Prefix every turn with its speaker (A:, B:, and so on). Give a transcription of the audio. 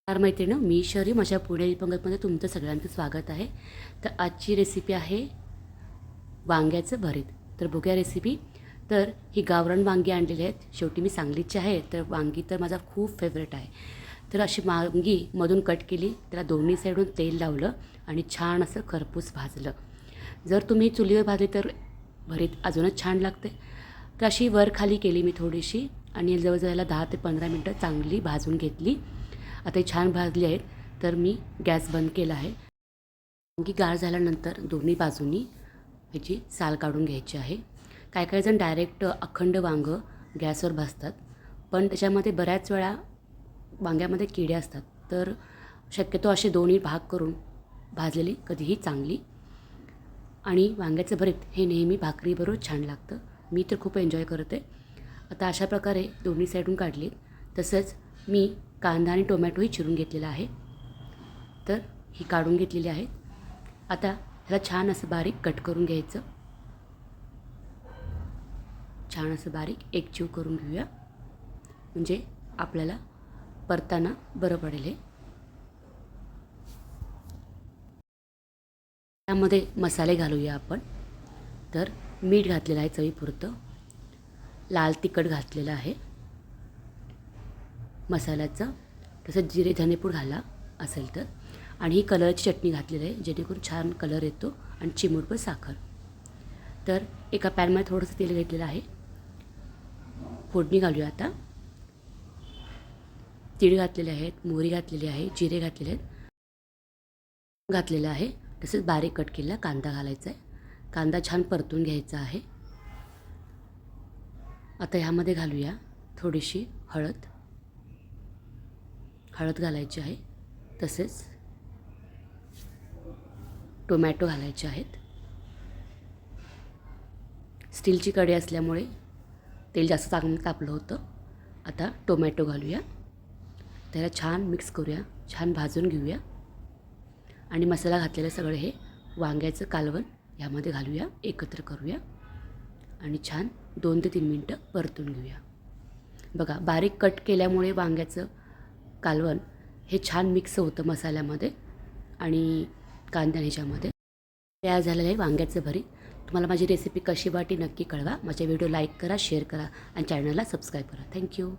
A: मैत्रिणी, मी शरी माझ्या पुणे पंगतमध्ये तुमचं सगळ्यांचं स्वागत आहे। तर आजची रेसिपी आहे वांग्याचं भरीत। तर बघूया रेसिपी। तर ही गावरान वांगी आणलेली आहेत, शेवटी मी सांगलीची आहे, तर वांगी तर माझा खूप फेवरेट आहे। तर अशी वांगी मधून कट केली, त्याला दोन्ही साईडून तेल लावलं आणि छान असं खरपूस भाजलं। जर तुम्ही चुलीवर भाजली तर भरीत अजूनच छान लागते। तर अशी वर खाली केली मी थोडीशी आणि जवळजवळ याला 10 ते 15 मिनटं चांगली भाजून घेतली। आता ही छान भाजली आहेत, तर मी गॅस बंद केला आहे। वांगी गार झाल्यानंतर दोन्ही बाजूंनी ह्याची साल काढून घ्यायची आहे। काही काही जण डायरेक्ट अखंड वांगं गॅसवर भाजतात, पण त्याच्यामध्ये बऱ्याच वेळा वांग्यामध्ये किडे असतात, तर शक्यतो असे दोन्ही भाग करून भाजलेली कधीही चांगली। आणि वांग्याचं भरीत हे नेहमी भाकरीबरोबर छान लागतं, मी तर खूप एन्जॉय करते। आता अशा प्रकारे दोन्ही साईडून काढली। तसंच मी कांदा आणि टोमॅटोही चिरून घेतलेला आहे, तर ही काढून घेतलेली आहेत। आता ह्याला छान असं बारीक कट करून घ्यायचं, छान असं बारीक एकजीव करून घेऊया, म्हणजे आपल्याला परताना बरं पडेल। हे त्यामध्ये मसाले घालूया आपण। तर मीठ घातलेलं आहे चवीपुरतं, लाल तिखट घातलेलं आहे मसाल्याचं, तसंच जिरे धनेपूड घाला असेल तर, आणि ही कलरची चटणी घातलेली आहे जेणेकरून छान कलर येतो, आणि चिमूटभर साखर। तर एका पॅनमध्ये थोडंसं तेल घेतलेलं आहे, फोडणी घालूया आता। तीळ घातलेले आहेत, मोहरी घातलेली आहे, जिरे घातलेले आहेत, घातलेलं आहे, तसंच बारीक कट केलेला कांदा घालायचा आहे। कांदा छान परतून घ्यायचा आहे। आता ह्यामध्ये घालूया थोडीशी हळद घालायची आहे, तसेच टोमॅटो घालायचे आहेत। स्टीलची कढई असल्यामुळे तेल जास्त चांगलं तापलं होतं। आता टोमॅटो घालूया, त्याला छान मिक्स करूया, छान भाजून घेऊया, आणि मसाला घातलेलं सगळं हे वांग्याचं कालवण ह्यामध्ये घालूया, एकत्र करूया, आणि छान 2 ते 3 मिनटं परतून घेऊया। बघा, बारीक कट केल्यामुळे वांग्याचं कालवण हे छान मिक्स होतं मसाल्यामध्ये आणि कांदा ह्याच्यामध्ये। तयार झालेलं आहे वांग्याचं भरीत। तुम्हाला माझी रेसिपी कशी वाटली नक्की कळवा। माझ्या व्हिडिओ लाईक करा, शेअर करा, आणि चॅनलला सबस्क्राईब करा। थँक्यू।